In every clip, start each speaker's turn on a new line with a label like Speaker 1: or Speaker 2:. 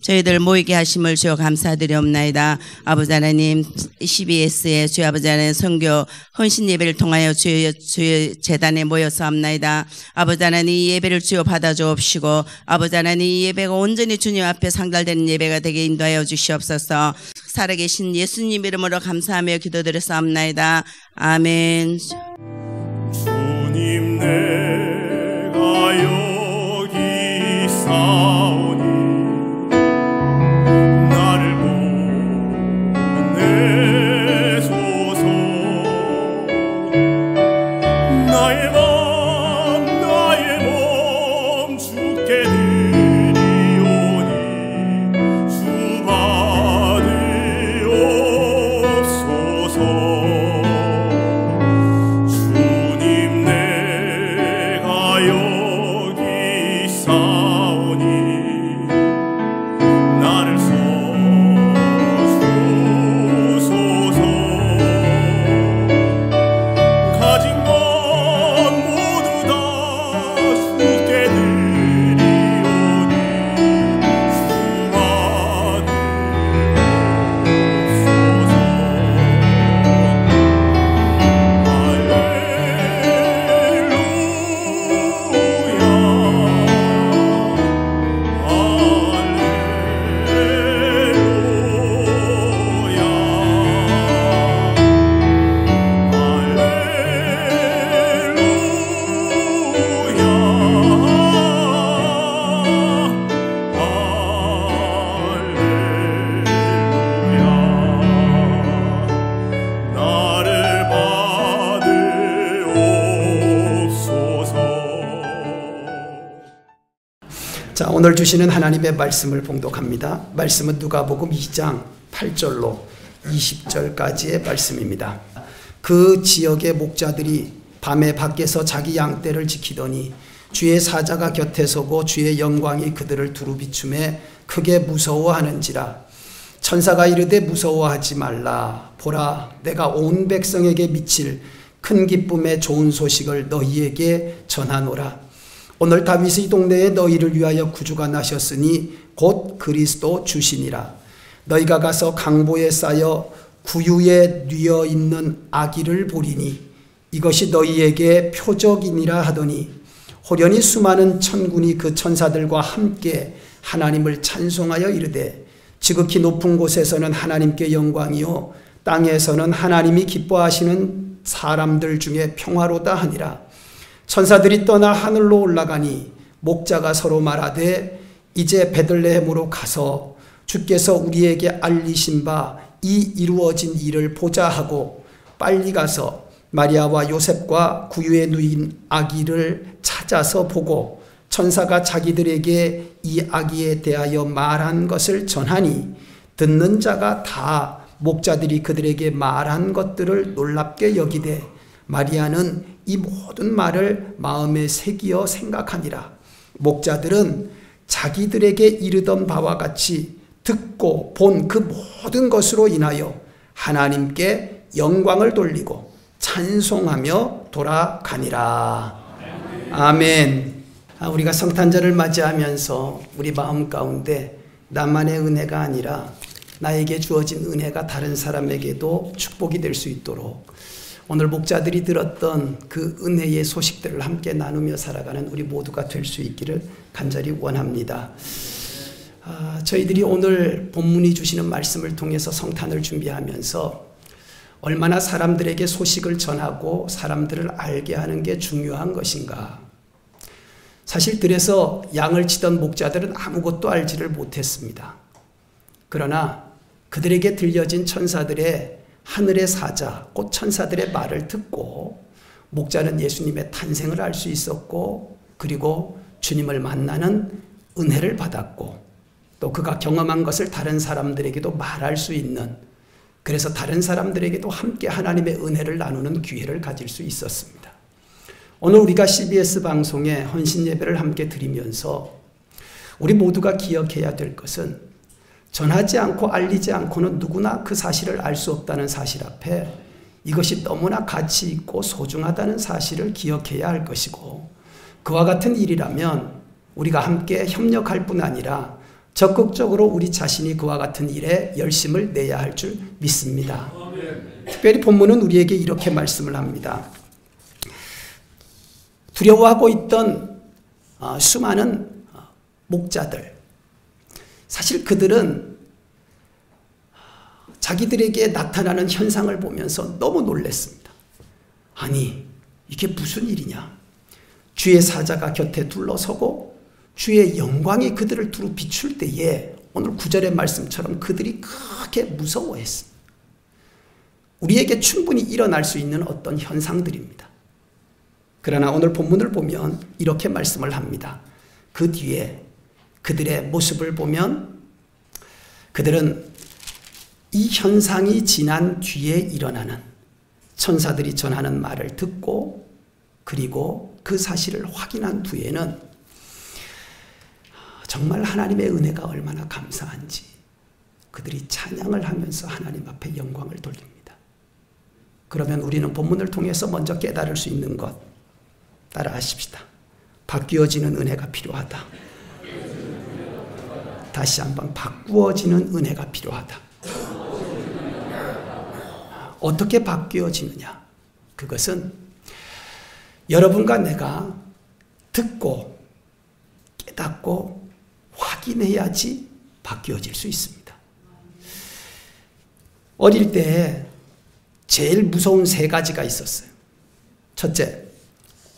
Speaker 1: 저희들 모이게 하심을 주여 감사드리옵나이다. 아버지 하나님, CBS의 주여 아버지 하나님 선교 헌신 예배를 통하여 주의 재단에 모여서 합나이다. 아버지 하나님, 이 예배를 주여 받아주옵시고 아버지 하나님, 이 예배가 온전히 주님 앞에 상달되는 예배가 되게 인도하여 주시옵소서. 살아계신 예수님 이름으로 감사하며 기도드렸사옵나이다. 아멘.
Speaker 2: 주님, 내가 여기 있사오니 나를 보내소서. 나의 몸 주께 드리오니 주 받으옵소서.
Speaker 3: 자, 오늘 주시는 하나님의 말씀을 봉독합니다. 말씀은 누가복음 2장 8절로 20절까지의 말씀입니다. 그 지역의 목자들이 밤에 밖에서 자기 양떼를 지키더니 주의 사자가 곁에 서고 주의 영광이 그들을 두루 비추매 크게 무서워하는지라. 천사가 이르되 무서워하지 말라. 보라, 내가 온 백성에게 미칠 큰 기쁨의 좋은 소식을 너희에게 전하노라. 오늘 다윗의 이 동네에 너희를 위하여 구주가 나셨으니 곧 그리스도 주시니라. 너희가 가서 강보에 쌓여 구유에 뉘어 있는 아기를 보리니 이것이 너희에게 표적이니라 하더니 호련히 수많은 천군이 그 천사들과 함께 하나님을 찬송하여 이르되 지극히 높은 곳에서는 하나님께 영광이요 땅에서는 하나님이 기뻐하시는 사람들 중에 평화로다 하니라. 천사들이 떠나 하늘로 올라가니 목자가 서로 말하되 이제 베들레헴으로 가서 주께서 우리에게 알리신 바 이 이루어진 일을 보자 하고 빨리 가서 마리아와 요셉과 구유에 누인 아기를 찾아서 보고 천사가 자기들에게 이 아기에 대하여 말한 것을 전하니 듣는 자가 다 목자들이 그들에게 말한 것들을 놀랍게 여기되 마리아는 이 모든 말을 마음에 새기어 생각하니라. 목자들은 자기들에게 이르던 바와 같이 듣고 본 그 모든 것으로 인하여 하나님께 영광을 돌리고 찬송하며 돌아가니라. 아멘. 우리가 성탄절을 맞이하면서 우리 마음 가운데 나만의 은혜가 아니라 나에게 주어진 은혜가 다른 사람에게도 축복이 될 수 있도록 오늘 목자들이 들었던 그 은혜의 소식들을 함께 나누며 살아가는 우리 모두가 될 수 있기를 간절히 원합니다. 저희들이 오늘 본문이 주시는 말씀을 통해서 성탄을 준비하면서 얼마나 사람들에게 소식을 전하고 사람들을 알게 하는 게 중요한 것인가. 사실 들에서 양을 치던 목자들은 아무것도 알지를 못했습니다. 그러나 그들에게 들려진 천사들의 하늘의 사자, 곧 천사들의 말을 듣고 목자는 예수님의 탄생을 알 수 있었고 그리고 주님을 만나는 은혜를 받았고 또 그가 경험한 것을 다른 사람들에게도 말할 수 있는, 그래서 다른 사람들에게도 함께 하나님의 은혜를 나누는 기회를 가질 수 있었습니다. 오늘 우리가 CBS 방송에 헌신 예배를 함께 드리면서 우리 모두가 기억해야 될 것은 전하지 않고 알리지 않고는 누구나 그 사실을 알 수 없다는 사실 앞에 이것이 너무나 가치 있고 소중하다는 사실을 기억해야 할 것이고, 그와 같은 일이라면 우리가 함께 협력할 뿐 아니라 적극적으로 우리 자신이 그와 같은 일에 열심을 내야 할 줄 믿습니다. 특별히 본문은 우리에게 이렇게 말씀을 합니다. 두려워하고 있던 수많은 목자들, 사실 그들은 자기들에게 나타나는 현상을 보면서 너무 놀랐습니다. 아니, 이게 무슨 일이냐? 주의 사자가 곁에 둘러서고 주의 영광이 그들을 두루 비출 때에 오늘 9절의 말씀처럼 그들이 크게 무서워했습니다. 우리에게 충분히 일어날 수 있는 어떤 현상들입니다. 그러나 오늘 본문을 보면 이렇게 말씀을 합니다. 그 뒤에 그들의 모습을 보면 그들은 이 현상이 지난 뒤에 일어나는 천사들이 전하는 말을 듣고 그리고 그 사실을 확인한 뒤에는 정말 하나님의 은혜가 얼마나 감사한지 그들이 찬양을 하면서 하나님 앞에 영광을 돌립니다. 그러면 우리는 본문을 통해서 먼저 깨달을 수 있는 것 따라하십시다. 바뀌어지는 은혜가 필요하다. 다시 한번 바꾸어지는 은혜가 필요하다. 어떻게 바뀌어지느냐? 그것은 여러분과 내가 듣고 깨닫고 확인해야지 바뀌어질 수 있습니다. 어릴 때 제일 무서운 3가지가 있었어요. 첫째,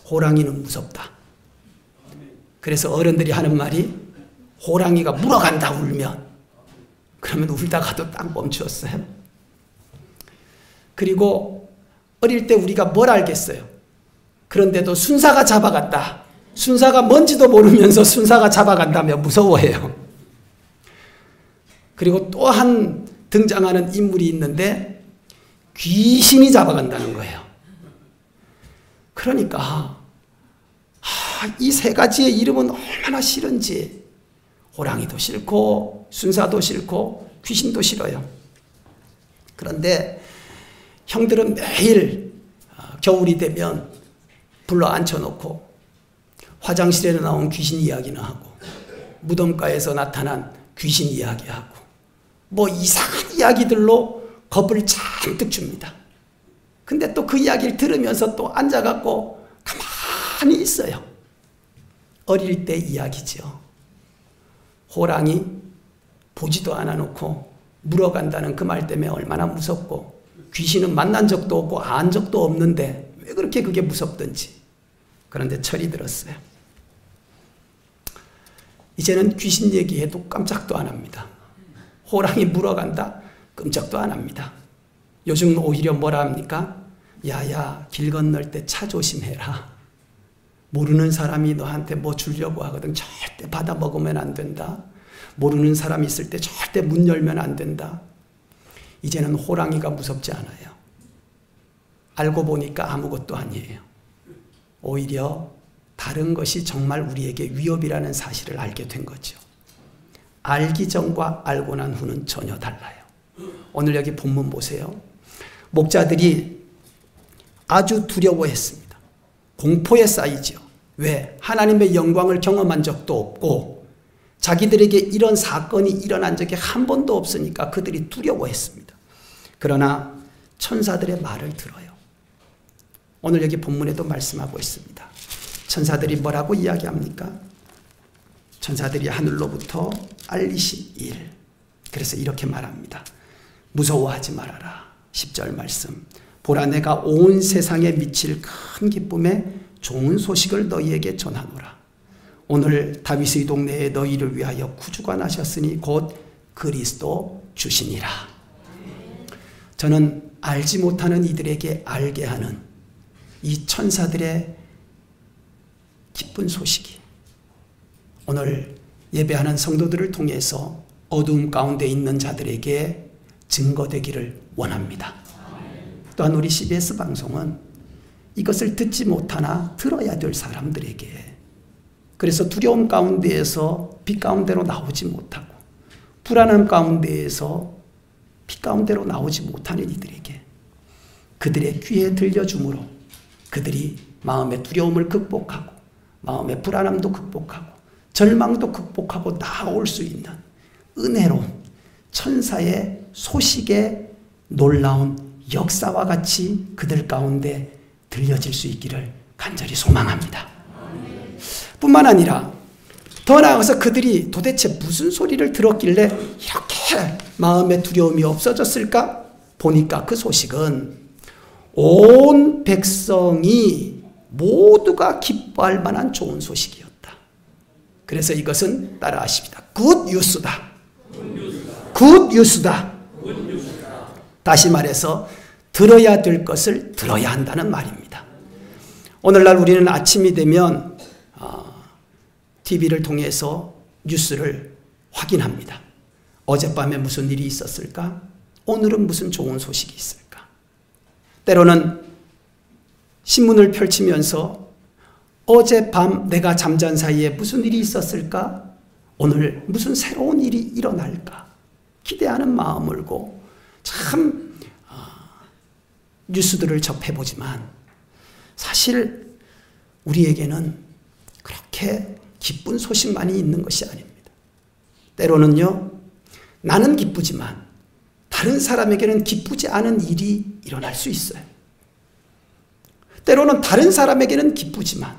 Speaker 3: 호랑이는 무섭다. 그래서 어른들이 하는 말이 호랑이가 물어간다 울면, 그러면 울다가도 딱 멈추었어요. 그리고 어릴 때 우리가 뭘 알겠어요? 그런데도 순사가 잡아간다. 순사가 뭔지도 모르면서 순사가 잡아간다며 무서워해요. 그리고 또 한 등장하는 인물이 있는데 귀신이 잡아간다는 거예요. 그러니까 이 3가지의 이름은 얼마나 싫은지 호랑이도 싫고 순사도 싫고 귀신도 싫어요. 그런데 형들은 매일 겨울이 되면 불러 앉혀놓고 화장실에 나온 귀신 이야기나 하고 무덤가에서 나타난 귀신 이야기하고 뭐 이상한 이야기들로 겁을 잔뜩 줍니다. 근데 또 그 이야기를 들으면서 또 앉아갖고 가만히 있어요. 어릴 때 이야기죠. 호랑이 보지도 않아놓고 물어간다는 그 말 때문에 얼마나 무섭고 귀신은 만난 적도 없고 안 적도 없는데 왜 그렇게 그게 무섭던지. 그런데 철이 들었어요. 이제는 귀신 얘기해도 깜짝도 안 합니다. 호랑이 물어간다? 끔찍도 안 합니다. 요즘 오히려 뭐라 합니까? 야야, 길 건널 때 차 조심해라. 모르는 사람이 너한테 뭐 주려고 하거든. 절대 받아 먹으면 안 된다. 모르는 사람이 있을 때 절대 문 열면 안 된다. 이제는 호랑이가 무섭지 않아요. 알고 보니까 아무것도 아니에요. 오히려 다른 것이 정말 우리에게 위협이라는 사실을 알게 된 거죠. 알기 전과 알고 난 후는 전혀 달라요. 오늘 여기 본문 보세요. 목자들이 아주 두려워했습니다. 공포에 쌓이죠. 왜? 하나님의 영광을 경험한 적도 없고 자기들에게 이런 사건이 일어난 적이 한 번도 없으니까 그들이 두려워했습니다. 그러나 천사들의 말을 들어요. 오늘 여기 본문에도 말씀하고 있습니다. 천사들이 뭐라고 이야기합니까? 천사들이 하늘로부터 알리신 일. 그래서 이렇게 말합니다. 무서워하지 말아라. 10절 말씀. 보라, 내가 온 세상에 미칠 큰 기쁨에 좋은 소식을 너희에게 전하노라. 오늘 다윗의 동네에 너희를 위하여 구주가 나셨으니 곧 그리스도 주시니라. 저는 알지 못하는 이들에게 알게 하는 이 천사들의 기쁜 소식이 오늘 예배하는 성도들을 통해서 어두움 가운데 있는 자들에게 증거되기를 원합니다. 또한 우리 CBS 방송은 이것을 듣지 못하나 들어야 될 사람들에게, 그래서 두려움 가운데에서 빛 가운데로 나오지 못하고 불안함 가운데에서 빛 가운데로 나오지 못하는 이들에게 그들의 귀에 들려줌으로 그들이 마음의 두려움을 극복하고 마음의 불안함도 극복하고 절망도 극복하고 나아올 수 있는 은혜로 천사의 소식의 놀라운 역사와 같이 그들 가운데 들려질 수 있기를 간절히 소망합니다. 뿐만 아니라 더 나아가서 그들이 도대체 무슨 소리를 들었길래 이렇게 마음의 두려움이 없어졌을까? 보니까 그 소식은 온 백성이 모두가 기뻐할 만한 좋은 소식이었다. 그래서 이것은 따라하십니다. 굿뉴스다. 굿뉴스다. 다시 말해서 들어야 될 것을 들어야 한다는 말입니다. 오늘날 우리는 아침이 되면 TV를 통해서 뉴스를 확인합니다. 어젯밤에 무슨 일이 있었을까? 오늘은 무슨 좋은 소식이 있을까? 때로는 신문을 펼치면서 어젯밤 내가 잠잔 사이에 무슨 일이 있었을까? 오늘 무슨 새로운 일이 일어날까? 기대하는 마음을 물고 참 뉴스들을 접해보지만 사실 우리에게는 그렇게 기쁜 소식만이 있는 것이 아닙니다. 때로는요, 나는 기쁘지만 다른 사람에게는 기쁘지 않은 일이 일어날 수 있어요. 때로는 다른 사람에게는 기쁘지만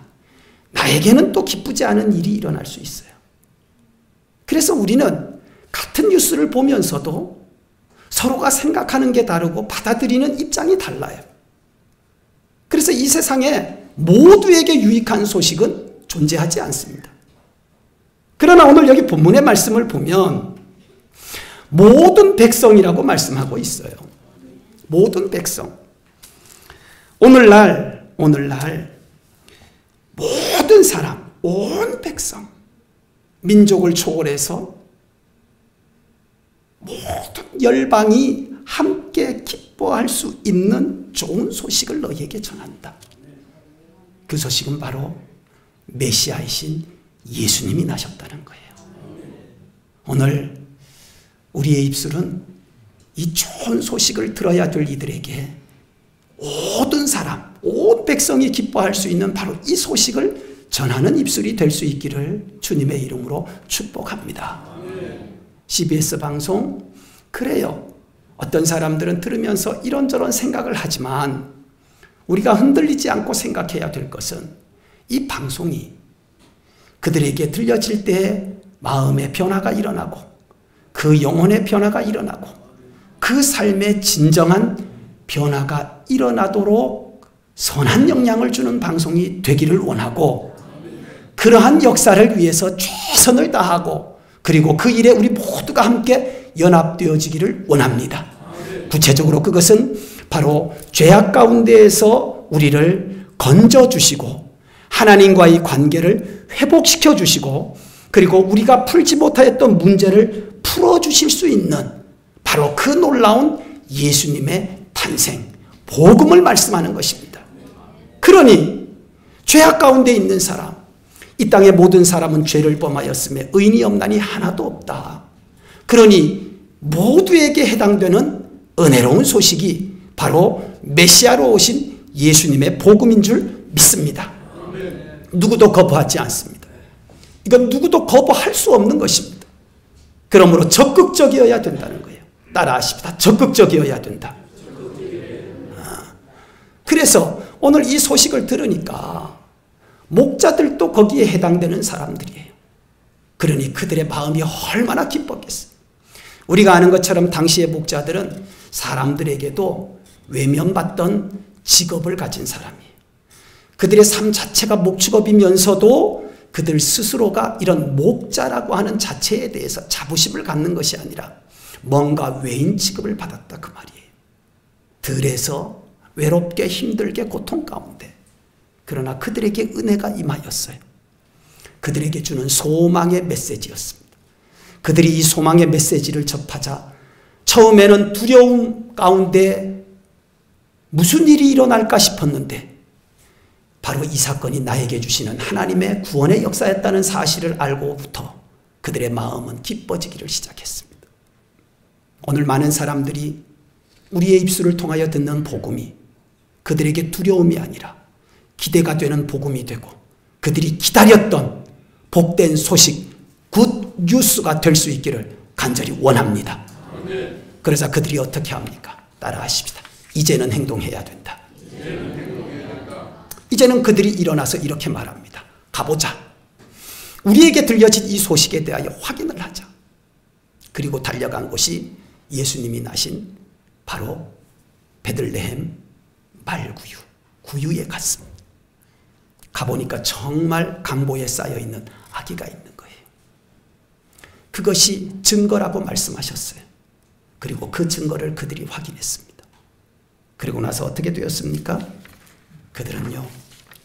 Speaker 3: 나에게는 또 기쁘지 않은 일이 일어날 수 있어요. 그래서 우리는 같은 뉴스를 보면서도 서로가 생각하는 게 다르고 받아들이는 입장이 달라요. 그래서 이 세상에 모두에게 유익한 소식은 존재하지 않습니다. 그러나 오늘 여기 본문의 말씀을 보면 모든 백성이라고 말씀하고 있어요. 모든 백성. 오늘날 모든 사람, 온 백성, 민족을 초월해서 모든 열방이 함께 기뻐할 수 있는 좋은 소식을 너희에게 전한다. 그 소식은 바로 메시아이신 예수님이 나셨다는 거예요. 오늘 우리의 입술은 이 좋은 소식을 들어야 될 이들에게 모든 사람, 온 백성이 기뻐할 수 있는 바로 이 소식을 전하는 입술이 될 수 있기를 주님의 이름으로 축복합니다. CBS 방송, 그래요. 어떤 사람들은 들으면서 이런저런 생각을 하지만 우리가 흔들리지 않고 생각해야 될 것은 이 방송이 그들에게 들려질 때 마음의 변화가 일어나고 그 영혼의 변화가 일어나고 그 삶의 진정한 변화가 일어나도록 선한 영향을 주는 방송이 되기를 원하고 그러한 역사를 위해서 최선을 다하고 그리고 그 일에 우리 모두가 함께 연합되어지기를 원합니다. 구체적으로 그것은 바로 죄악 가운데에서 우리를 건져주시고 하나님과의 관계를 회복시켜 주시고 그리고 우리가 풀지 못하였던 문제를 풀어주실 수 있는 바로 그 놀라운 예수님의 탄생, 복음을 말씀하는 것입니다. 그러니 죄악 가운데 있는 사람, 이 땅의 모든 사람은 죄를 범하였으며 의인이 없나니 하나도 없다. 그러니 모두에게 해당되는 은혜로운 소식이 바로 메시아로 오신 예수님의 복음인 줄 믿습니다. 누구도 거부하지 않습니다. 이건 누구도 거부할 수 없는 것입니다. 그러므로 적극적이어야 된다는 거예요. 따라하십시다. 적극적이어야 된다. 그래서 오늘 이 소식을 들으니까 목자들도 거기에 해당되는 사람들이에요. 그러니 그들의 마음이 얼마나 기뻤겠어요. 우리가 아는 것처럼 당시의 목자들은 사람들에게도 외면받던 직업을 가진 사람이에요. 그들의 삶 자체가 목축업이면서도 그들 스스로가 이런 목자라고 하는 자체에 대해서 자부심을 갖는 것이 아니라 뭔가 외인 취급을 받았다 그 말이에요. 들에서 외롭게 힘들게 고통 가운데 그러나 그들에게 은혜가 임하였어요. 그들에게 주는 소망의 메시지였습니다. 그들이 이 소망의 메시지를 접하자 처음에는 두려움 가운데 무슨 일이 일어날까 싶었는데 바로 이 사건이 나에게 주시는 하나님의 구원의 역사였다는 사실을 알고부터 그들의 마음은 기뻐지기를 시작했습니다. 오늘 많은 사람들이 우리의 입술을 통하여 듣는 복음이 그들에게 두려움이 아니라 기대가 되는 복음이 되고 그들이 기다렸던 복된 소식, 굿 뉴스가 될 수 있기를 간절히 원합니다. 그러자 그들이 어떻게 합니까? 따라하십시다. 이제는 행동해야 된다. 이제는 그들이 일어나서 이렇게 말합니다. 가보자. 우리에게 들려진 이 소식에 대하여 확인을 하자. 그리고 달려간 곳이 예수님이 나신 바로 베들레헴 말구유, 구유에 갔습니다. 가보니까 정말 강보에 쌓여있는 아기가 있는 거예요. 그것이 증거라고 말씀하셨어요. 그리고 그 증거를 그들이 확인했습니다. 그리고 나서 어떻게 되었습니까? 그들은요,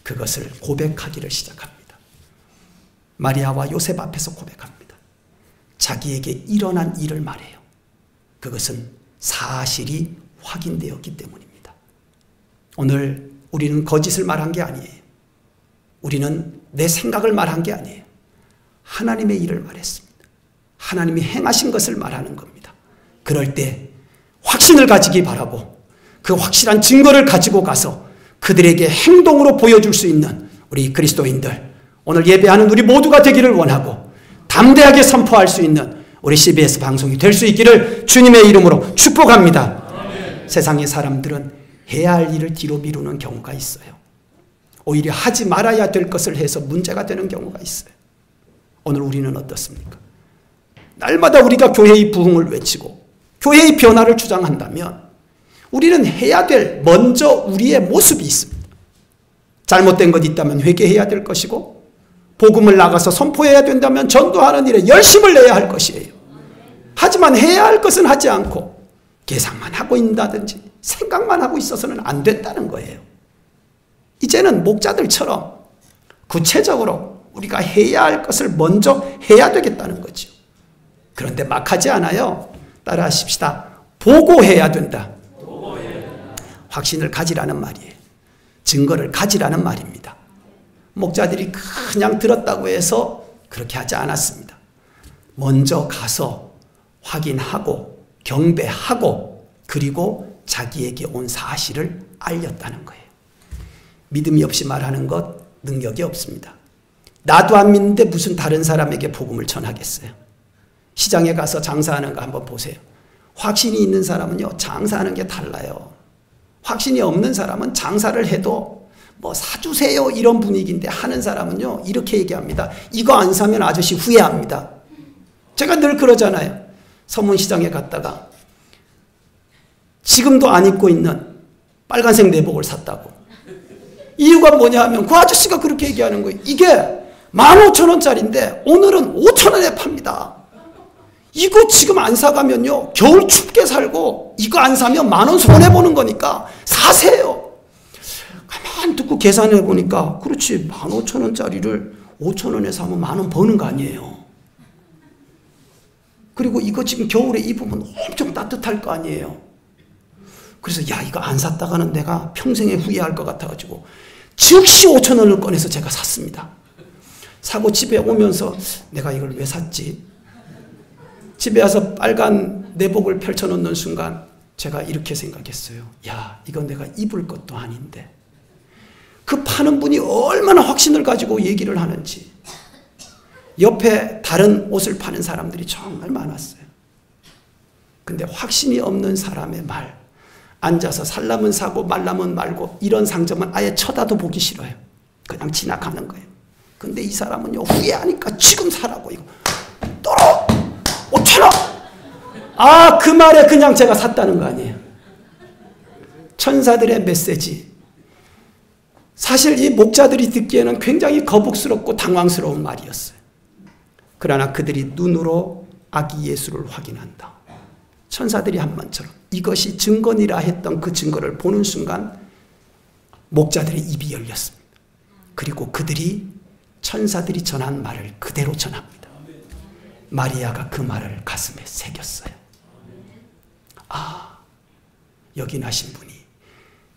Speaker 3: 그것을 고백하기를 시작합니다. 마리아와 요셉 앞에서 고백합니다. 자기에게 일어난 일을 말해요. 그것은 사실이 확인되었기 때문입니다. 오늘 우리는 거짓을 말한 게 아니에요. 우리는 내 생각을 말한 게 아니에요. 하나님의 일을 말했습니다. 하나님이 행하신 것을 말하는 겁니다. 그럴 때 확신을 가지기 바라고 그 확실한 증거를 가지고 가서 그들에게 행동으로 보여줄 수 있는 우리 그리스도인들, 오늘 예배하는 우리 모두가 되기를 원하고 담대하게 선포할 수 있는 우리 CBS 방송이 될 수 있기를 주님의 이름으로 축복합니다. 아멘. 세상의 사람들은 해야 할 일을 뒤로 미루는 경우가 있어요. 오히려 하지 말아야 될 것을 해서 문제가 되는 경우가 있어요. 오늘 우리는 어떻습니까? 날마다 우리가 교회의 부흥을 외치고 교회의 변화를 주장한다면 우리는 해야 될 먼저 우리의 모습이 있습니다. 잘못된 것 있다면 회개해야 될 것이고 복음을 나가서 선포해야 된다면 전도하는 일에 열심을 내야 할 것이에요. 하지만 해야 할 것은 하지 않고 계산만 하고 있다든지 생각만 하고 있어서는 안 된다는 거예요. 이제는 목자들처럼 구체적으로 우리가 해야 할 것을 먼저 해야 되겠다는 거죠. 그런데 막 하지 않아요. 따라하십시다. 보고해야 된다. 확신을 가지라는 말이에요. 증거를 가지라는 말입니다. 목자들이 그냥 들었다고 해서 그렇게 하지 않았습니다. 먼저 가서 확인하고 경배하고 그리고 자기에게 온 사실을 알렸다는 거예요. 믿음이 없이 말하는 것 능력이 없습니다. 나도 안 믿는데 무슨 다른 사람에게 복음을 전하겠어요. 시장에 가서 장사하는 거 한번 보세요. 확신이 있는 사람은요, 장사하는 게 달라요. 확신이 없는 사람은 장사를 해도 뭐 사주세요 이런 분위기인데 하는 사람은요, 이렇게 얘기합니다. 이거 안 사면 아저씨 후회합니다. 제가 늘 그러잖아요. 서문시장에 갔다가 지금도 안 입고 있는 빨간색 내복을 샀다고. 이유가 뭐냐 하면 그 아저씨가 그렇게 얘기하는 거예요. 이게 15,000원짜리인데 오늘은 5,000원에 팝니다. 이거 지금 안 사가면요, 겨울 춥게 살고 이거 안 사면 10,000원 손해보는 거니까 사세요. 가만 듣고 계산해 보니까 그렇지, 15,000원짜리를 5,000원에 사면 10,000원 버는 거 아니에요. 그리고 이거 지금 겨울에 입으면 엄청 따뜻할 거 아니에요. 그래서 야, 이거 안 샀다가는 내가 평생에 후회할 것 같아가지고 즉시 5,000원을 꺼내서 제가 샀습니다. 사고 집에 오면서 내가 이걸 왜 샀지? 집에 와서 빨간 내복을 펼쳐놓는 순간 제가 이렇게 생각했어요. 야, 이건 내가 입을 것도 아닌데. 그 파는 분이 얼마나 확신을 가지고 얘기를 하는지. 옆에 다른 옷을 파는 사람들이 정말 많았어요. 근데 확신이 없는 사람의 말, 앉아서 살라면 사고 말라면 말고 이런 상점은 아예 쳐다도 보기 싫어요. 그냥 지나가는 거예요. 근데 이 사람은요, 후회하니까 지금 사라고 이거 떨어 5,000원. 아, 그 말에 그냥 제가 샀다는 거 아니에요. 천사들의 메시지. 사실 이 목자들이 듣기에는 굉장히 거북스럽고 당황스러운 말이었어요. 그러나 그들이 눈으로 아기 예수를 확인한다. 천사들이 한 말처럼 이것이 증거니라 했던 그 증거를 보는 순간 목자들의 입이 열렸습니다. 그리고 그들이 천사들이 전한 말을 그대로 전합니다. 마리아가 그 말을 가슴에 새겼어요. 아, 여기 나신 분이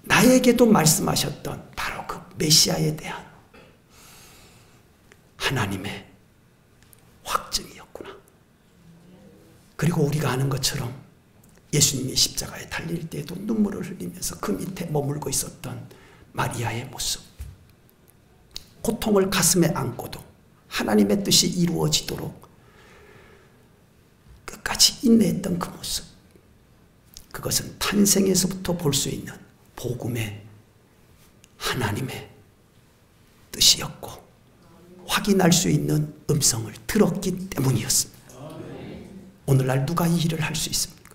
Speaker 3: 나에게도 말씀하셨던 바로 그 메시아에 대한 하나님의 확증이었구나. 그리고 우리가 아는 것처럼 예수님이 십자가에 달릴 때에도 눈물을 흘리면서 그 밑에 머물고 있었던 마리아의 모습. 고통을 가슴에 안고도 하나님의 뜻이 이루어지도록 끝까지 인내했던 그 모습, 그것은 탄생에서부터 볼 수 있는 복음의 하나님의 뜻이었고 확인할 수 있는 음성을 들었기 때문이었습니다. 오늘날 누가 이 일을 할 수 있습니까?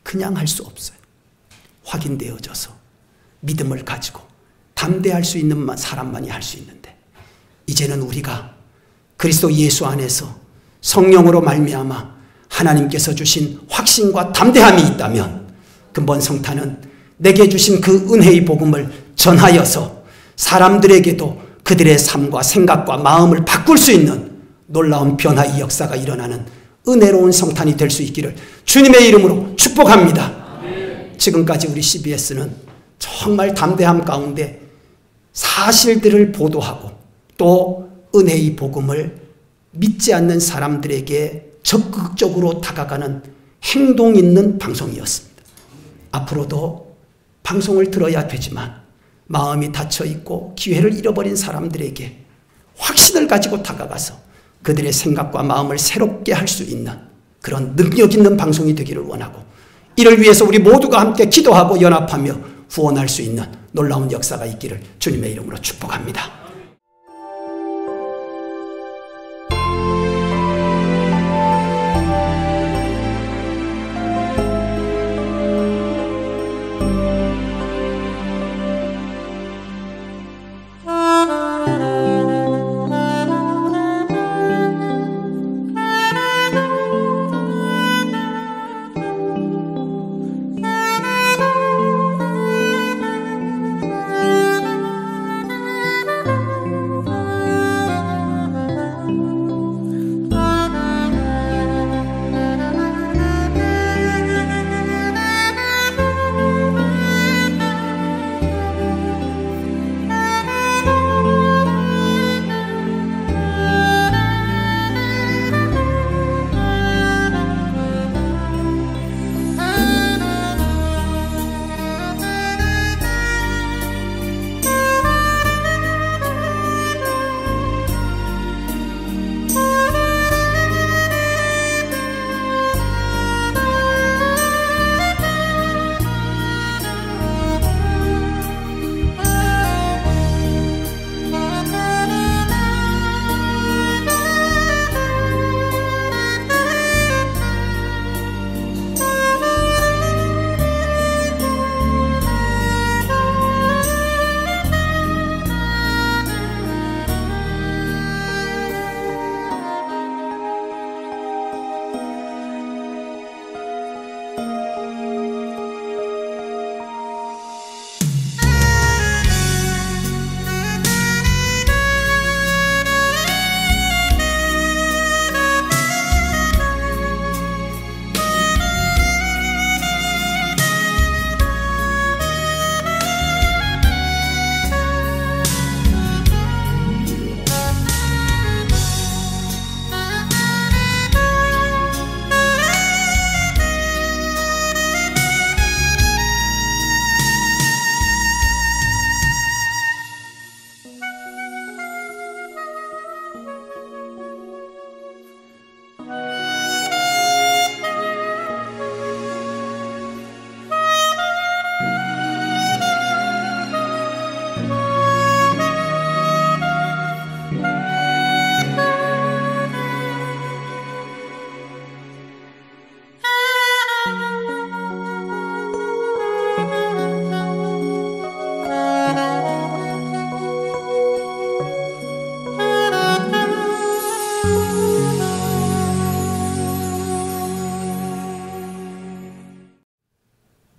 Speaker 3: 그냥 할 수 없어요. 확인되어져서 믿음을 가지고 담대할 수 있는 사람만이 할 수 있는데, 이제는 우리가 그리스도 예수 안에서 성령으로 말미암아 하나님께서 주신 확신과 담대함이 있다면 근본 성탄은 내게 주신 그 은혜의 복음을 전하여서 사람들에게도 그들의 삶과 생각과 마음을 바꿀 수 있는 놀라운 변화의 역사가 일어나는 은혜로운 성탄이 될 수 있기를 주님의 이름으로 축복합니다. 지금까지 우리 CBS는 정말 담대함 가운데 사실들을 보도하고 또 은혜의 복음을 믿지 않는 사람들에게 적극적으로 다가가는 행동 있는 방송이었습니다. 앞으로도 방송을 들어야 되지만 마음이 닫혀 있고 기회를 잃어버린 사람들에게 확신을 가지고 다가가서 그들의 생각과 마음을 새롭게 할 수 있는 그런 능력 있는 방송이 되기를 원하고, 이를 위해서 우리 모두가 함께 기도하고 연합하며 후원할 수 있는 놀라운 역사가 있기를 주님의 이름으로 축복합니다.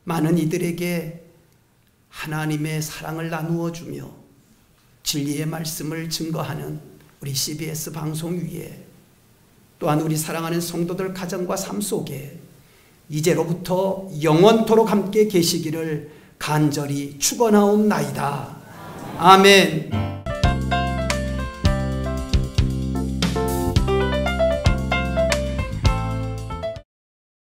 Speaker 3: 많은 이들에게 하나님의 사랑을 나누어 주며 진리의 말씀을 증거하는 우리 CBS 방송 위에, 또한 우리 사랑하는 성도들 가정과 삶 속에 이제로부터 영원토록 함께 계시기를 간절히 축원하옵나이다. 아멘.